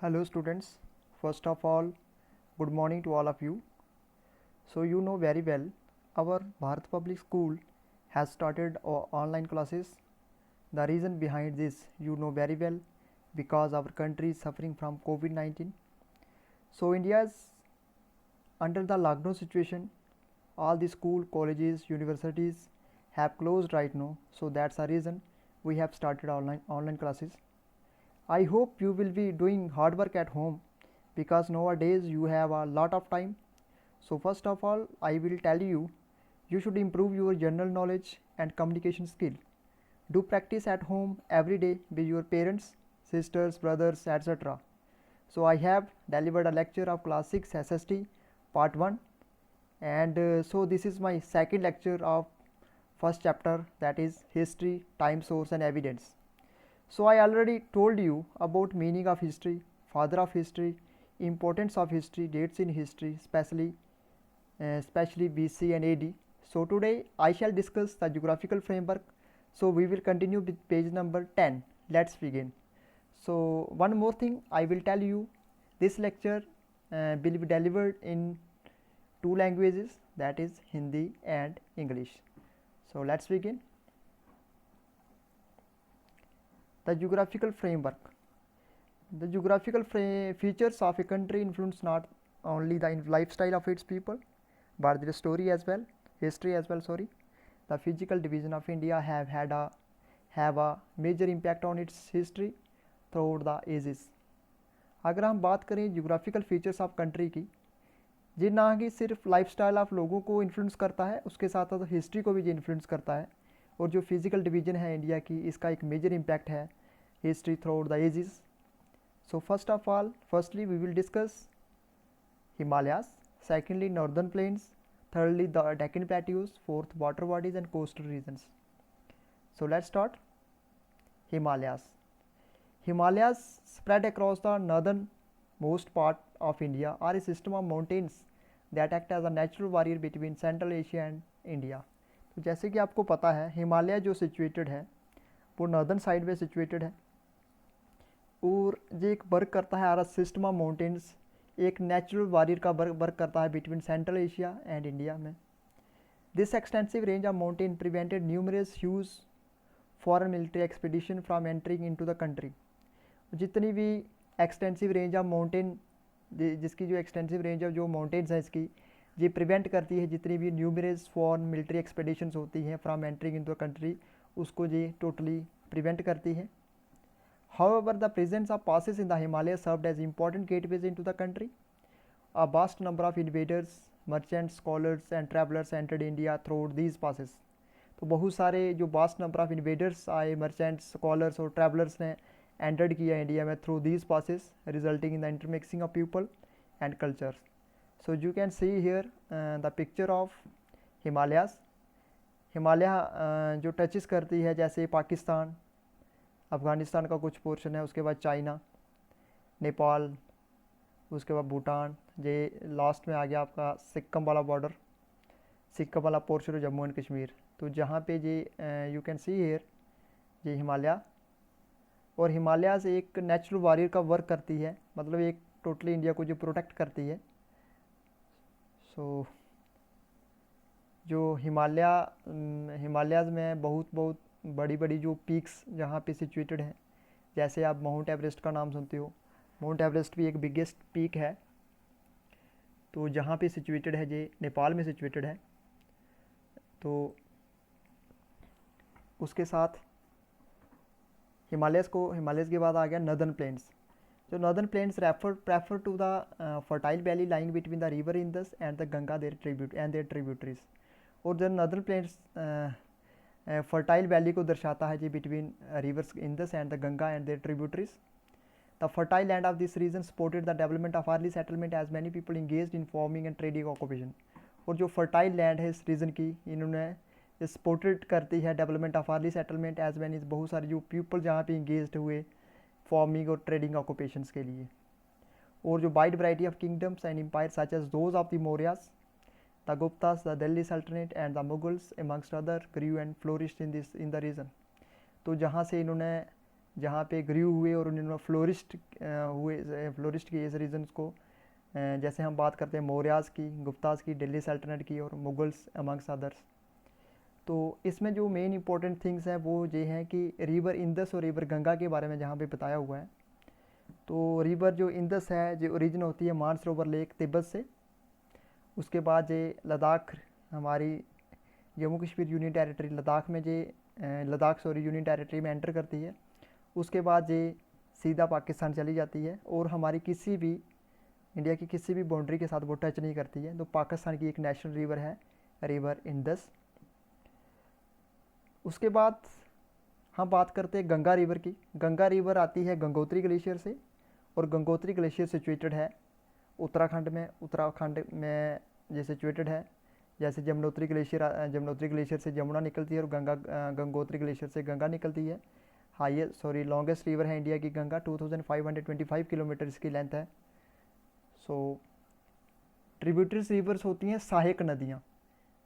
Hello students, first of all, good morning to all of you. So you know very well, our Bharat Public School has started online classes. The reason behind this you know very well, because our country is suffering from COVID-19. So India is under the lockdown situation. All the school, colleges, universities have closed right now. So that's the reason we have started online classes. I hope you will be doing hard work at home, because nowadays you have a lot of time. So first of all, I will tell you, you should improve your general knowledge and communication skill. Do practice at home every day with your parents, sisters, brothers, etc. So I have delivered a lecture of class 6 SST part 1, and so this is my second lecture of first chapter, that is history, time source and evidence. So I already told you about meaning of history, father of history, importance of history, dates in history, especially BC and AD. So today I shall discuss the geographical framework. So we will continue with page number 10. Let's begin. So one more thing I will tell you, this lecture will be delivered in two languages, that is Hindi and English. So let's begin. The geographical framework. The geographical features of a country influence not only the lifestyle of its people, but their story as well, history as well. Sorry, the physical division of India have a major impact on its history throughout the ages. अगर हम बात करें geographical features of country की, जी ना कि सिर्फ lifestyle of लोगों को इन्फ्लुएंस करता है, उसके साथ साथ हिस्ट्री को भी जी इन्फ्लुएंस करता है. और जो फिजिकल डिवीजन है इंडिया की, इसका एक मेजर इम्पैक्ट है history throughout the ages. So first of all, firstly we will discuss Himalayas, secondly northern plains, thirdly the Deccan plateaus, fourth water bodies and coastal regions. So let's start. Himalayas. Himalayas spread across the northern most part of India are a system of mountains that act as a natural barrier between Central Asia and India. तो जैसे कि आपको पता है, हिमालय जो situated है वो northern side में सिचुएटेड है, और ये एक वर्क करता है आर सिस्टम ऑफ माउंटेन्स, एक नेचुरल वॉरियर का वर्क करता है between Central Asia and India में. This extensive range of mountain prevented numerous huge foreign military expedition from entering into the country. जितनी भी एक्सटेंसिव रेंज ऑफ माउंटेन, जिसकी जो extensive range of जो mountains हैं इसकी, ये प्रिवेंट करती है जितनी भी न्यूमरस फॉरेन मिलिट्री एक्सपीडिशंस होती हैं from entering into the country, उसको ये टोटली प्रिवेंट करती है. However, the presence of passes in the Himalayas served as important gateways into the country. A vast number of invaders, merchants, scholars and travelers entered India through these passes. तो बहुत सारे जो vast number of invaders आए, merchants, scholars और travellers ने entered किया India में through these passes, resulting in the intermixing of people and cultures. So you can see here the picture of Himalayas. Himalaya जो टचेस करती है जैसे पाकिस्तान, अफ़गानिस्तान का कुछ पोर्शन है, उसके बाद चाइना, नेपाल, उसके बाद भूटान, ये लास्ट में आ गया आपका सिक्किम वाला बॉर्डर, सिक्किम वाला पोर्शन है जम्मू एंड कश्मीर. तो जहाँ पे ये यू कैन सी हियर ये हिमालय, और हिमालय से एक नेचुरल वॉरियर का वर्क करती है, मतलब एक टोटली इंडिया को जो प्रोटेक्ट करती है. सो जो हिमालयाज़ में बहुत बड़ी बड़ी जो पीक्स जहाँ पे सिचुएटेड हैं, जैसे आप माउंट एवरेस्ट का नाम सुनते हो, माउंट एवरेस्ट भी एक बिगेस्ट पीक है, तो जहाँ पे सिचुएटेड है ये नेपाल में सिचुएटेड है. तो उसके साथ हिमालयस के बाद आ गया नॉर्दर्न प्लेन्स. जो northern plains prefer to the fertile valley lying between the river Indus and the Ganga their tributaries. और जो नॉर्दर्न प्लेन्स फर्टाइल वैली को दर्शाता है जी between rivers Indus and the Ganga and their tributaries. The fertile land of this region supported the development of early settlement as many people engaged in farming and trading occupation. और जो fertile land है इस reason की, इन्होंने supported करती है development of early settlement as many, बहुत सारे जो पीपल जहाँ पे इंगेज्ड हुए फार्मिंग और ट्रेडिंग ऑक्यूपेशंस के लिए. और जो wide variety of kingdoms and empire such as those of the Mauryas, the Guptas, the Delhi Sultanate and the Mughals amongst other grew and flourished in the region. तो जहाँ से इन्होंने जहाँ पे ग्रीव हुए और उन्होंने फ्लोरिस्ट किए इस रीजन्स को। जैसे हम बात करते हैं मौर्यास की, गुप्तास की, दिल्ली सल्तनत की और मुगल्स अमंग्स अदर्स। तो इसमें जो मेन इंपॉर्टेंट थिंग्स हैं वो ये हैं कि रिवर इंदस और रिवर गंगा के बारे में जहाँ पे बताया हुआ है। तो रिवर जो इंदस है जो ओरिजिन होती है मानसरोवर लेक तिब्बत से। उसके बाद ये लद्दाख, हमारी जम्मू कश्मीर यूनियन टेरिटरी लद्दाख में ये यूनियन टेरिटरी में एंटर करती है। उसके बाद ये सीधा पाकिस्तान चली जाती है और हमारी किसी भी इंडिया की किसी भी बाउंड्री के साथ वो टच नहीं करती है। तो पाकिस्तान की एक नेशनल रिवर है रिवर इंदस। उसके बाद हम बात करते हैं गंगा रिवर की। गंगा रिवर आती है गंगोत्री ग्लेशियर से और गंगोत्री ग्लेशियर सिचुएटेड है उत्तराखंड में ये सिचुएटेड है। जैसे जमुनोत्री ग्लेशियर से जमुना निकलती है और गंगोत्री ग्लेशियर से गंगा निकलती है। लॉन्गेस्ट रिवर है इंडिया की गंगा, 2525 किलोमीटर इसकी लेंथ है। सो ट्रिब्यूटरीज रिवर्स होती हैं सहायक नदियाँ,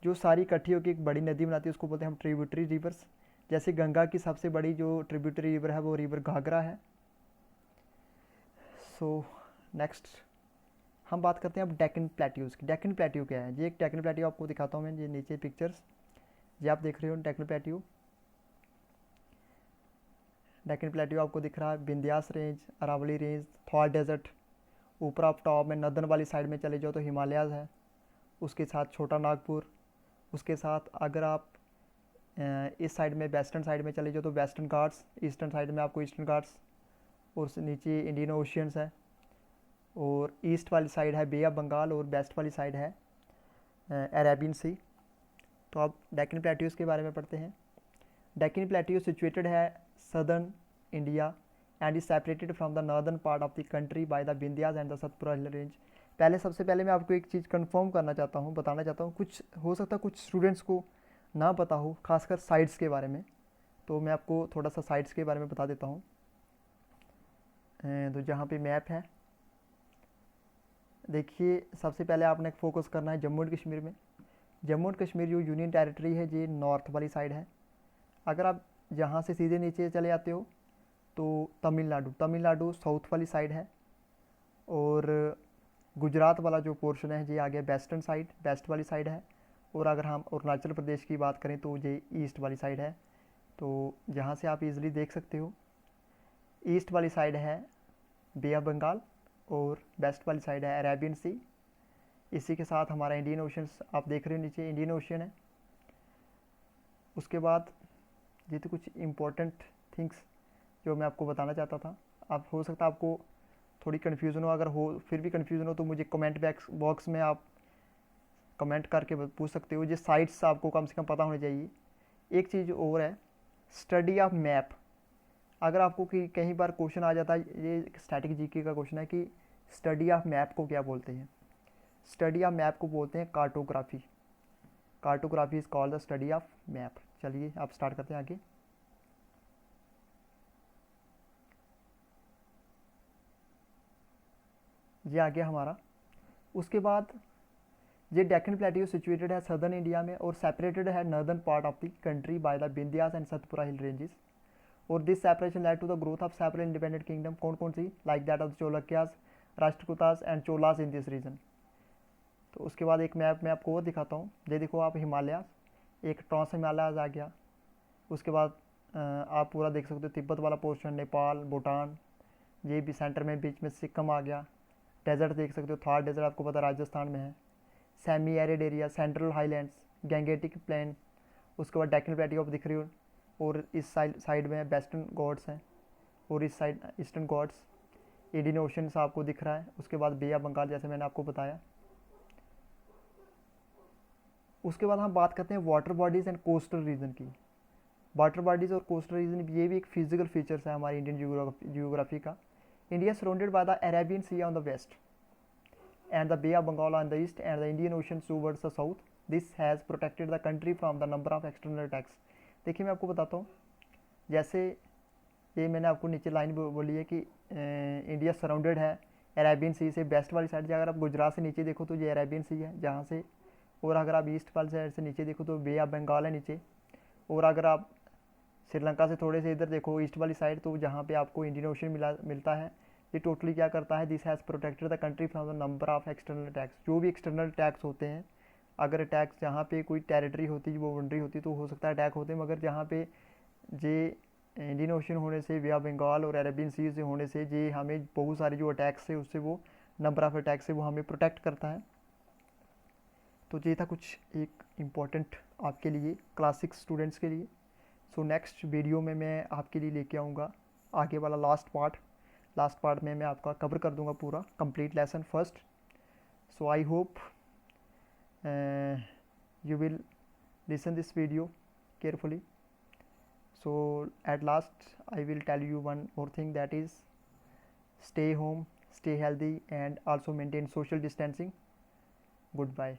जो सारी इकट्ठी होकर एक बड़ी नदी बनाती है, उसको बोलते हैं हम ट्रिब्यूटरी रिवर्स। जैसे गंगा की सबसे बड़ी जो ट्रिब्यूटरी रिवर है वो रिवर घाघरा है। सो नेक्स्ट हम बात करते हैं अब डेक्कन प्लेट्यूज़ की। डेक्कन प्लेट्यू क्या है? ये एक डेक्कन प्लेट्यू आपको दिखाता हूँ मैं, ये नीचे पिक्चर्स ये आप देख रहे हो डेक्कन प्लेट्यू। डेक्कन प्लेट्यू आपको दिख रहा है Vindhyas range, Aravalli range, Thar desert. ऊपर आप टॉप में नदन वाली साइड में चले जाओ तो हिमालयाज़ है, उसके साथ छोटा नागपुर। उसके साथ अगर आप इस साइड में वेस्टर्न साइड में चले जाओ तो वेस्टर्न घाट्स, ईस्टर्न साइड में आपको ईस्टर्न घाट्स और उससे नीचे इंडियन ओशियंस है। और ईस्ट वाली साइड है बे ऑफ बंगाल और वेस्ट वाली साइड है अरेबियन सी। तो अब डेक्कन प्लेट्यूज़ के बारे में पढ़ते हैं। डेक्कन प्लेट्यू सिचुएटेड है southern India and is separated from the northern part of the country by the Vindhyas and the Satpura hill range. सबसे पहले मैं आपको एक चीज़ कंफर्म करना चाहता हूँ, बताना चाहता हूँ। कुछ हो सकता है कुछ स्टूडेंट्स को ना पता हो, खासकर साइट्स के बारे में, तो मैं आपको थोड़ा सा साइट्स के बारे में बता देता हूँ। तो जहाँ पे मैप है देखिए, सबसे पहले आपने फोकस करना है जम्मू एंड कश्मीर में। जम्मू एंड कश्मीर जो यूनियन टेरिटरी है ये नॉर्थ वाली साइड है। अगर आप यहाँ से सीधे नीचे चले जाते हो तो तमिलनाडु साउथ वाली साइड है। और गुजरात वाला जो पोर्शन है ये आ गया वेस्ट वाली साइड है। और अगर हम अरुणाचल प्रदेश की बात करें तो ये ईस्ट वाली साइड है। तो जहाँ से आप इजीली देख सकते हो ईस्ट वाली साइड है बे ऑफ बंगाल और वेस्ट वाली साइड है अरेबियन सी। इसी के साथ हमारा इंडियन ओशन आप देख रहे हो नीचे इंडियन ओशन है। उसके बाद ये तो कुछ इम्पोर्टेंट थिंग्स जो मैं आपको बताना चाहता था। अब हो सकता है आपको थोड़ी कन्फ्यूज़न हो, अगर हो फिर भी कन्फ्यूज़न हो तो मुझे कमेंट बॉक्स में आप कमेंट करके पूछ सकते हो। ये साइट्स आपको कम से कम पता होनी चाहिए। एक चीज़ और है स्टडी ऑफ मैप। अगर आपको कहीं बार क्वेश्चन आ जाता है, ये स्टैटिक जीके का क्वेश्चन है कि स्टडी ऑफ मैप को क्या बोलते हैं। स्टडी ऑफ मैप को बोलते हैं cartography. Cartography is called the study of map. चलिए आप स्टार्ट करते हैं आगे। ये आ गया हमारा। उसके बाद ये डेक्कन प्लेट्यू सिचुएटेड है सदर्न इंडिया में और सेपरेटेड है northern part of the country by the Vindhyas and Satpura hill ranges. और this separation led to the growth of several independent kingdom. कौन कौन सी? Like that of Chalukyas, Rashtrakutas and Cholas in this region. तो उसके बाद एक मैप मैं आपको और दिखाता हूँ। ये देखो आप हिमालय, एक ट्रांस हिमालयाज आ गया। उसके बाद आप पूरा देख सकते हो तिब्बत वाला पोर्शन, नेपाल, भूटान, ये भी सेंटर में बीच में सिक्किम आ गया। डेजर्ट देख सकते हो, थार डेजर्ट आपको पता राजस्थान में है। Semi arid area, central highlands, Gangetic plain. उसके बाद डेक्कन प्लेट्यू आप दिख रही हो और इस साइड में वेस्टर्न घाट्स हैं और इस side eastern Ghats. Indian ocean आपको दिख रहा है। उसके बाद बे ऑफ बंगाल जैसे मैंने आपको बताया। उसके बाद हम बात करते हैं water bodies and coastal region की। वाटर बॉडीज़ और कोस्टल रीजन ये भी एक फिजिकल फीचर्स है हमारी इंडियन जियोग्राफी का। India surrounded by the Arabian sea on the west and the Bay of Bengal on the east and the Indian Ocean towards the south. This has protected the country from the number of external attacks. देखिए मैं आपको बताता हूँ, जैसे ये मैंने आपको नीचे लाइन बोली है कि इंडिया सराउंडेड है अरेबियन सी से। वेस्ट वाली साइड से अगर आप गुजरात से नीचे देखो तो ये अरेबियन सी है जहाँ से, और अगर आप ईस्ट वाली साइड से नीचे देखो तो बे ऑफ बंगाल है नीचे। और अगर आप श्रीलंका से थोड़े से इधर देखो ईस्ट वाली साइड, तो जहाँ पे आपको इंडियन ओशन मिलता है, ये टोटली क्या करता है, this has protected the country from the number of external attacks. जो भी एक्सटर्नल अटैक्स होते हैं, अगर अटैक्स जहाँ पे कोई टेरिटरी होती है, वो बाउंड्री होती, तो हो सकता है अटैक होते, मगर जहाँ पे जे इंडियन ओशन होने से, वे बंगाल और अरेबियन सी से होने से, जे हमें बहुत सारे जो अटैक्स है उससे, वो नंबर ऑफ अटैक्स से वो हमें प्रोटेक्ट करता है। तो ये था कुछ एक इम्पॉर्टेंट आपके लिए, क्लास 6 स्टूडेंट्स के लिए। सो नेक्स्ट वीडियो में मैं आपके लिए लेके आऊँगा आगे वाला लास्ट पार्ट में मैं आपका कवर कर दूंगा पूरा complete lesson first. So I hope you will listen this video carefully. So at last I will tell you one more thing, that is stay home, stay healthy, and also maintain social distancing. Goodbye.